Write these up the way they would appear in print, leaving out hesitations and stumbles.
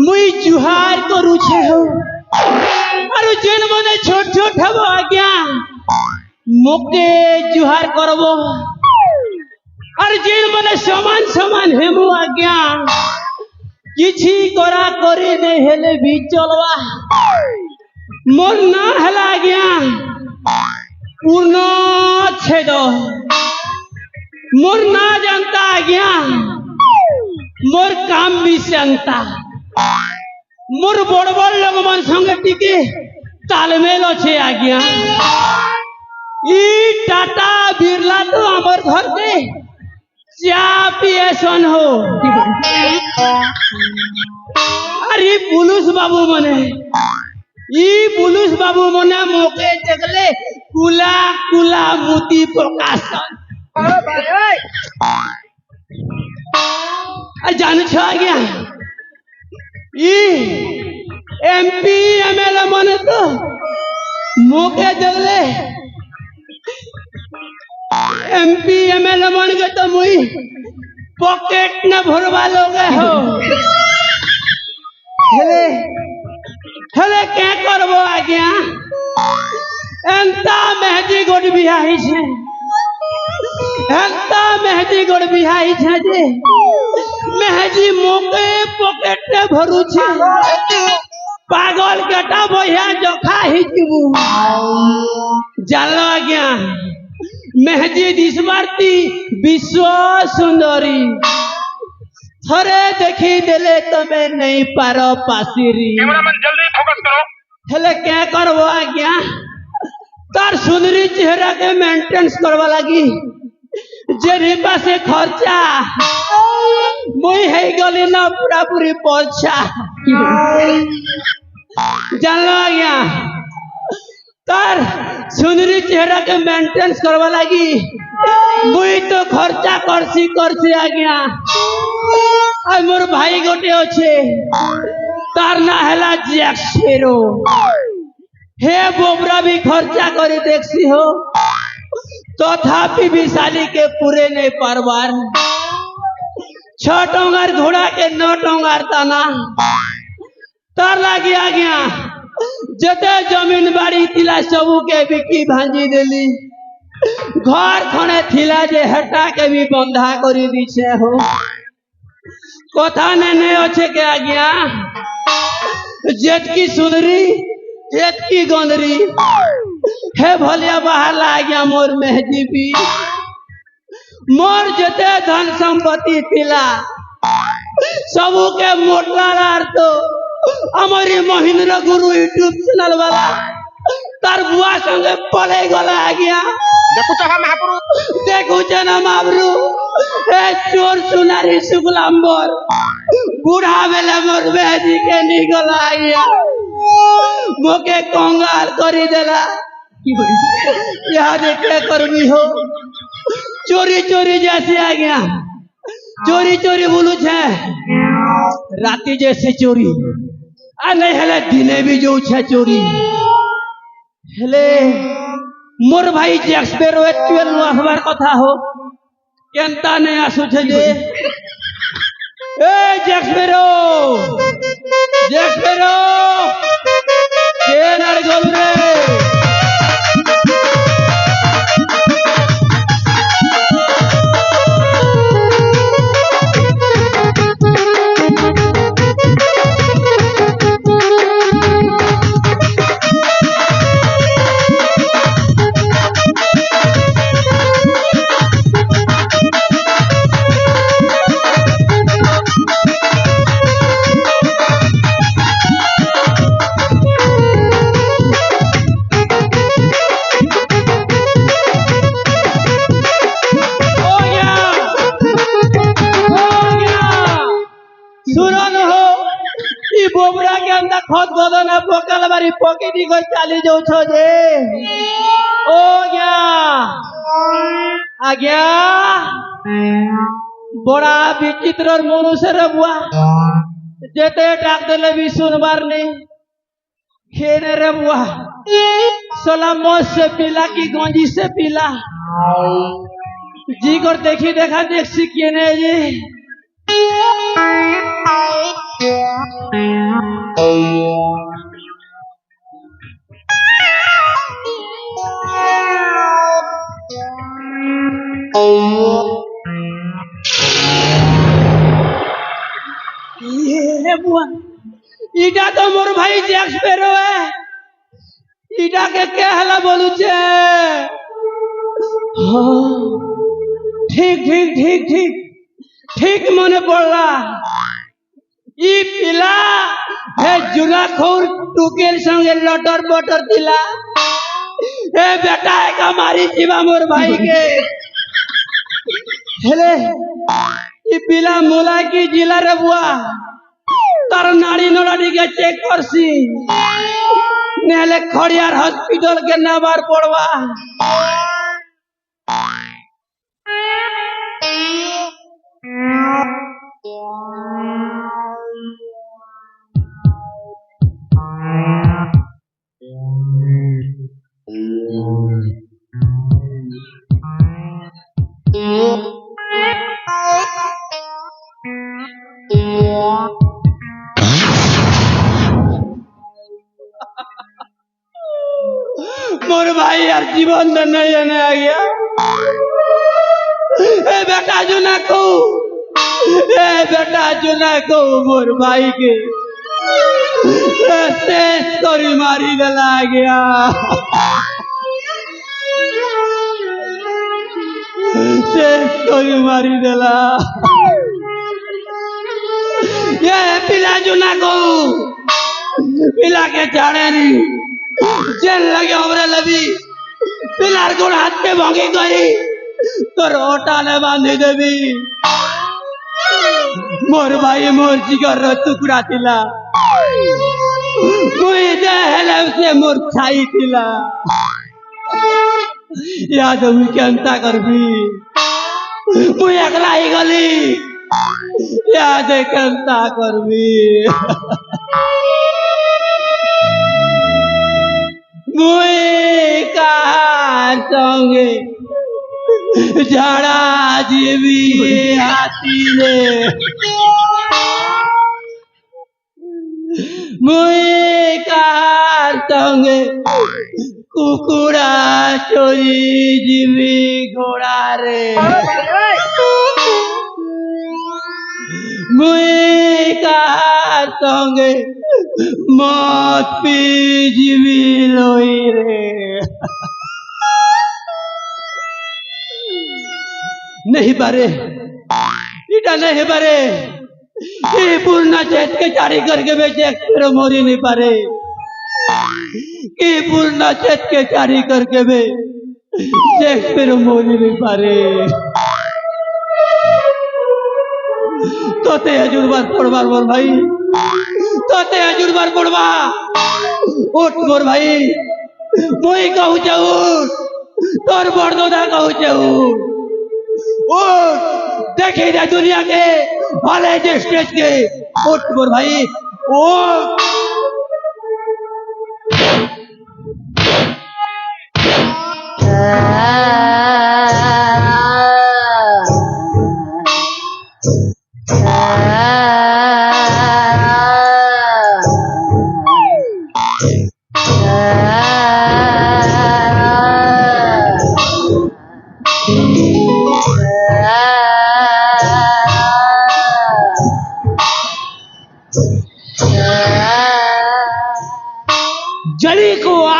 मुई जुहार करूछे हो और जेन मने छोट छोट हबो आज्ञा मोके जुहार करबो और जेन मने समान समान हेमो आज्ञा किछि करा करे ने हेले भी चलवा मोर ना हला आज्ञा पूर्ण छेद मोर ना जानता आज्ञा मोर काम भी जानता मोर बड़ बड़ लोग मन संगे टिके तालमेल अच्छे आज्ञा ई टाटा बिरला तो हमर घर के चा पिएसन हो अरे पुलिस बाबू मने ई पुलिस बाबू मने मोके देखले कुला कुला मोती प्रकाशन जान छ आज्ञा एमपी एमएलए मने तो मोके देखले एमपी एमएलए मन के तो मुई पॉकेट न भरवा लोगे हो हेले हेले क्या करबो आज्ञा एंता मेहदी गोड़ बिहाई छे एंता मेहदी गोड़ बिहाई छे जे मेहदी मोके पॉकेट ने भरू छे पागल केटा बहिया जखा हिजबू जानलो आज्ञा मेहदी दिशमारती विश्व सुंदरी थरे देखी देले तमे नहीं पारो पासिरी कैमरामैन जल्दी फोकस करो हेले क्या करबो आज्ञा तार सुंदरी चेहरा के मेंटेनेंस करवा लगी जेरी पासे खर्चा मुई है गली ना पूरा पूरी पहुंचा जानलो आज्ञा तार सुंदरी चेहरा के मेंटेनेंस करवा लगी मुई तो खर्चा करसी आज्ञा आ मोर भाई गोटे अच्छे तार ना हैला जैक्सेरो हे बोबरा भी खर्चा करे देखसी हो तथापि विशाली के पूरे नहीं परवार 6 टोंगार घोड़ा के 9 टोंगार ताना तार लगी आज्ञा जते जमीन बाड़ी थिला सबू के बिकी भांजी देली घर खने थिला जे हटा के भी बंधा करी दीछे हो कथा ने अच्छे के आज्ञा जेतकी सुंदरी जेतकी गंदरी हे भलिया बाहर आज्ञा मोर मेहदी भी मोर जते धन संपत्ति थिला सबू के मोटला तो हमारी महेंद्र गुरु यूट्यूब चैनल वाला तार बुआ संगे पड़े गला आज्ञा देखो जना महाप्रभु ए चोर सुनारी शुक्लांबर बूढ़ा बेले मोर मेहदी के निकला आज्ञा मोके कंगाल करी देला यहाँ देखे करमी हो चोरी चोरी जैसे आज्ञा चोरी चोरी बोलू छे राती जैसे चोरी आ नहीं हेले दिने भी जो छे चोरी हेले मोर भाई जैक्सपेरो 12 हमार कथा हो केनता नहीं आसु छे जे Jack Sparrow, ಏನಾರು ಗೊಲ್ರೆ बोबरा के अंदर खत गदना पोकल बारी पकेटी को चाली जाऊ छो जे ओ गया आ गया बड़ा विचित्र मनुष्य रे बुआ जेते डाक देले भी सुनबार नहीं खेने रे बुआ सोला मौत से पीला की गंजी से पीला जी कर देखी देखा देख सीखिए ने जी ये बुआ इटा तो मोर भाई जैक स्पैरो है इटा के क्या हला बोलू छे ठीक ठीक ठीक ठीक ठीक मने पड़ला ई पिला हे जुलाखोर टुकेल संगे लटर बटर दिला ए बेटा एक हमारी जीवा मोर भाई के हेले ई पिला मोला की जिला रे बुआ तार नाड़ी नोड़ी के चेक करसी नेले खड़ियार हॉस्पिटल के नंबर पड़वा मोर भाई यार जीवन में नहीं आने आ गया ए बेटा जुना को मोर भाई के शेष करी मारी गला गया शेष करी मारी गला ये पिला जुना को पिला के चाड़े नहीं जेल लगे हमरे लबी पिलार को हाथ पे भागी गई तो रोटा ने बांधी देवी मोर भाई मोर जिगर टुकड़ा थिला मुई देहले से मोर छाई थिला याद मुई केंता करबी मुई एकला ही गली याद केंता करबी मुई का संगे झाड़ा जीवी हाथी रे मुई का संगे कुकुड़ा चोरी जीवी घोड़ा रे मुई का संगे मौत पी जीवी लोई रे नहीं बारे इटा नहीं बारे ये पूर्ण चेत के चारी करके बेचे फिर मोरी नहीं पारे ये पूर्ण चेत के चारी करके बे चेक फिर मोरी नहीं पारे तोते हजूर बार पड़वा मोर भाई तोते हजूर बार पड़वा उठ मोर भाई मुई कहू जाऊ तोर बड़दोदा कहू जाऊ देखे दे दुनिया के वाले जे स्टेज के उठ मोर भाई उठ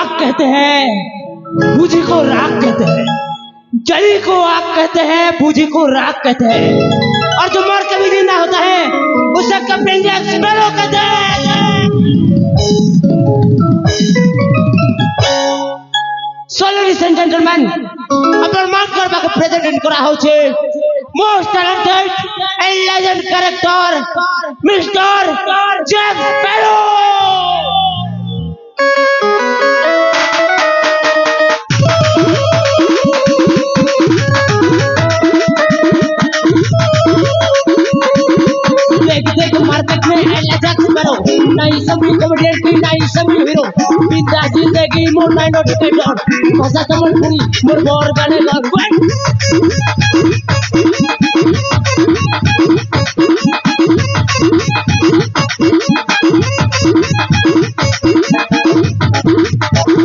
आग कहते हैं, बूझी को राख कहते हैं। जली को आग कहते हैं, बूझी को राख कहते हैं। और जो मर के भी जिंदा होता है उसे कपिंग स्मेलो कहते हैं। So ladies and gentlemen, আপনার মান করবাকে প্রেজেন্ট করা হচ্ছে most talented and legend character mister Jack Sparrow. देख मार्केट में एला जैक स्पैरो, नहीं समझी कॉमेडियन की नहीं समझी हीरो। बिंदा जिंदगी मोर नाइन नॉट टेंडर, भाषा तमन पूरी मोर बोर गाने गान।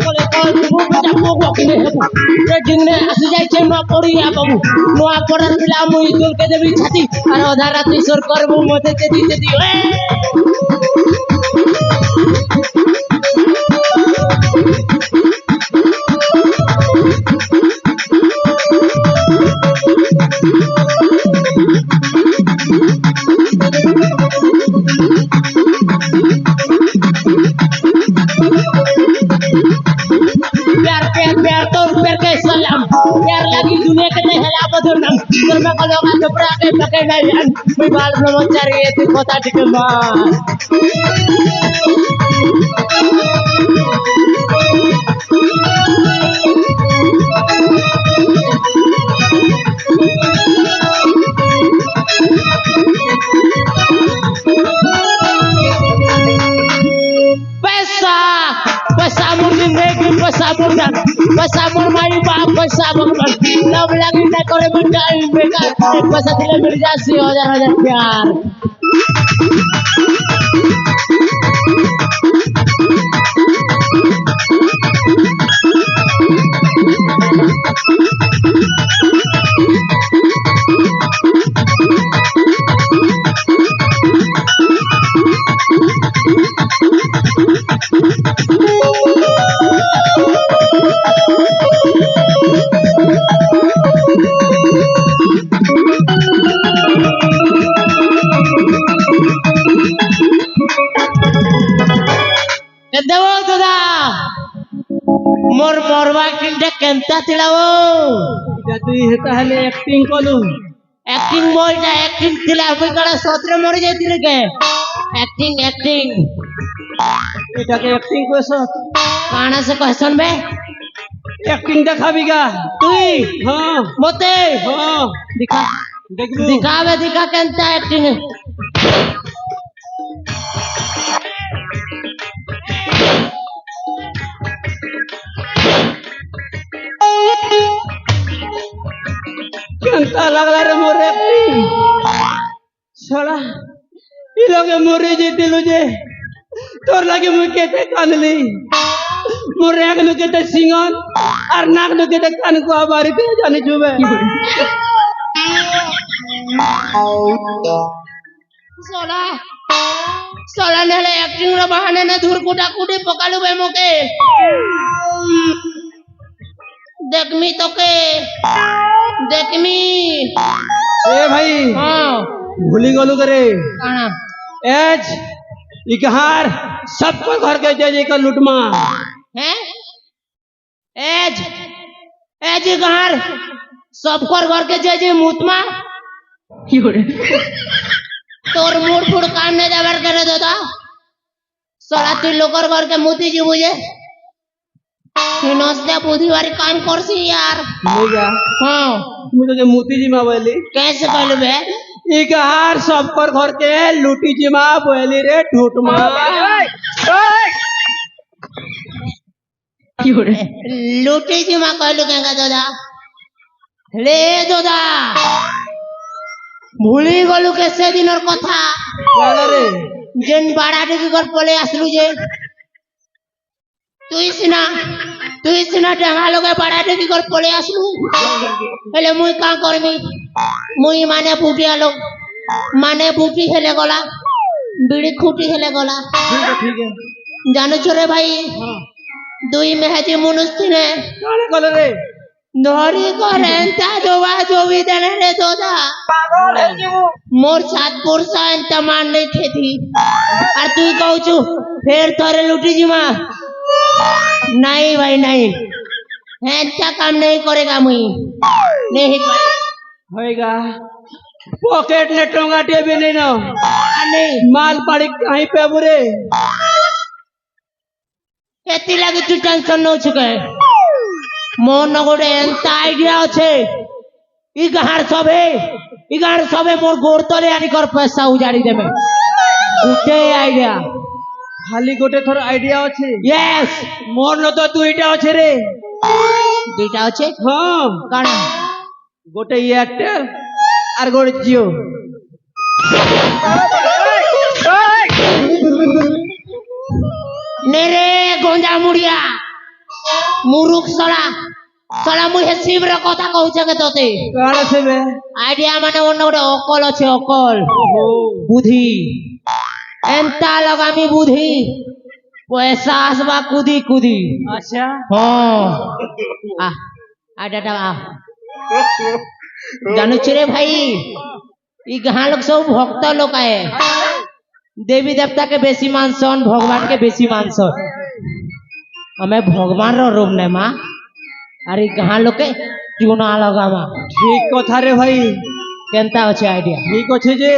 बोले कौन वो बच्चा को वकिले है ट्रेडिंग ने आसी जाय छे न पड़िया बाबू नोआ पड़र पिला मुई दुल के देबी छाती আর অধা রাতে সর করব মতে যদি যদি प्यार प्यार प्यार तो प्यार के सलाम प्यार लगी दुनिया के नहीं हला बदर नाम कर में को लोग कपड़ा के पकड़ नहीं जान कोई बाल ब्रह्मचारी है तू कोता टिके मार पैसा पैसा मुर्गी नेकी पैसा मुर्गा पैसा मुरमाई बाप पैसा भगवान लव लगी न करे बेकार बेकार पैसा दिले मिल जासी हजार हजार प्यार देवो दादा मोर मोरवा किंडे केनता तिलाओ जदी हेता हले एक्टिंग कोलु एक्टिंग मोइटा एक्टिंग तिला होई कड़ा सत्र मरि जाइतिले के एक्टिंग एक्टिंग एटा के एक्टिंग कोस काना से क्वेश्चन बे एक्टिंग देखाबीगा तुई हां मते हां दिखा देखबो दिखावे दिखा केनता एक्टिंग केनता लगला रे मोर एक्टिंग साला ई लोगे मोरे जेतिलु जे तोर लागे मुई केते कानली मोर एक नु केते सिंगन और नाक नु केते कान को आबारी ते जाने जुबे साला साला नेले एक्टिंग रे बहाने ने धुर कुटा कुटी पकालु बे मोके देखमी तो के देखमी ए भाई हां भूली गलु करे काना एज इकहार सबको घर के जे का लुटमा हैं एज एज इकहार सबको घर के जे मुतमा क्यों तोर मूड फुड कान ने जावर करे दादा साला तू लोकर घर के मुती जी मुझे नस्ते बुधवारी कान करसी यार मुझे हां मुझे के मोती जी मा बोली कैसे कहलु बे इकहार सबकर घर के लूटी जी मा बोली रे ठूट मा क्यों रे लूटी जी मा कहलु केगा दादा ले दादा भूली गलु के से दिनर कथा काला रे जेन बाड़ा के घर पले आसलु जे तुई सिना डांगा लगे बाड़ा के घर पले आसलु हेले मुई का करमी मुई माने बुटी आलो माने बुटी हेले गला बीड़ी खूटी हेले गला ठीक है जानो छोरे भाई দুই মেহাজি মুনুস্তিনে কানে কলে রে ধরি করেন তা দোবা জবি দেনে রে তোদা পাগল হয়ে যাবো মোর সাত পুরুষ এন্তা মান নেই খেতি আর তুই কହୁଛୁ ফের থরে লুটি জিমা নাই ভাই নাই এন্তা কাম नहीं करेगा मुई नहीं पारे होएगा पॉकेट ने टोंगाटे भी नहीं ना नहीं माल पड़ी कहीं पे बुरे एती लागे तू टेंशन न छुके मोर न गोटे एंता आइडिया আছে ই গাহার সবে মোর গোর তলে আনি কর পয়সা উজাড়ি দেবে উঠে আইডিয়া खाली गोटे थोर आइडिया আছে यस मोर न तो दुईटा আছে रे দুইটা আছে हाँ কারণ गोटे एयरटेल और गोटे जियो নেরে গঞ্জা মুড়িয়া মুরুখ সলা সলা মুই হে শিবর কথা কହୁছে কে তোতে कौन আছে बे আইডিয়া মানে অন্য গোটে অকল আছে অকল ओहो বুদ্ধি এন্তা লগামি বুদ্ধি পয়সা আসবা কুদি কুদি अच्छा হ্যাঁ আইডিয়াটা জানুছি রে ভাই ই গাঁ লোক সব ভক্ত লোক আয়ে দেবী দেবতা के बेसी मानसन भगवान के बेसी मानसन हमें भगवान रो रूप ने माँ अरे गाँ लोग के ट्यूना लगामा ठीक कथा रे भाई केनता अच्छे आइडिया ठीक আছে যে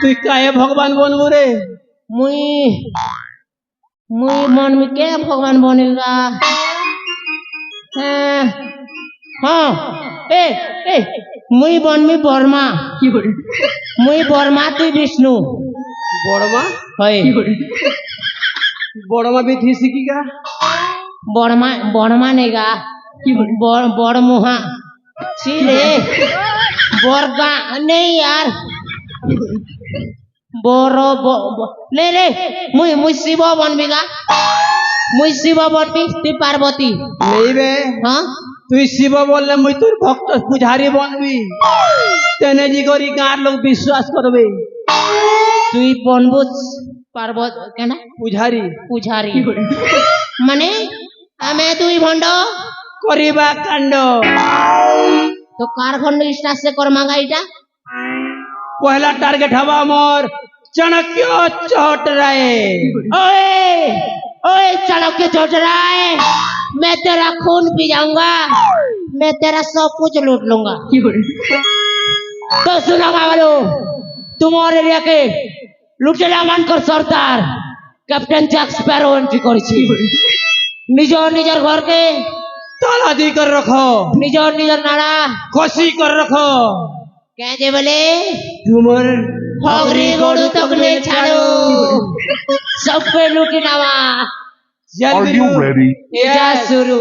তুই কায়ে ভগবান বনবো রে मुई मुई मन में के भगवान बनेगा हाँ ए ए मुई बन में बर्मा কি করে मुई बर्मा तुई विष्णु বড়মা है বড়মা বিধি শিখিগা बर्मा बर्मा नेगा बड़ मुहा सी रे बरगा नहीं यार बोरो ले ले मुई मुई शिव बनबिगा मुई शिव बनबी তুই पार्वती নেই বে हाँ তুই শিব বললে মুই তোর ভক্ত পূজারি বনবি তেনে জি করি গাঁর লোক বিশ্বাস করবে তুই বনবু পার্বত কেন পূজারি পূজারি মানে আমি তুই ভণ্ড করিবা কাণ্ড তো কার খন্ড স্টার সে করমাগা এটা পহলা টার্গেট হবা মোর চাণক্য চটরায় ओए ओए चाणक्य चौधराय मैं तेरा खून पी जाऊंगा मैं तेरा सब कुछ लूट लूंगा तो सुना वालो तुम्हारे एरिया के लुटेरा मानकर सरदार कैप्टन जैक स्पैरो एंट्री करेছি নিজর নিজর ঘরকে তালা দি কর রাখো নিজর নিজর নাড়া কষি কর রাখো কে যে বলে তোমার হগরি গড়ু তকলে ছাড়ো সব पे लूटी नावा Are you ready? जा शुरू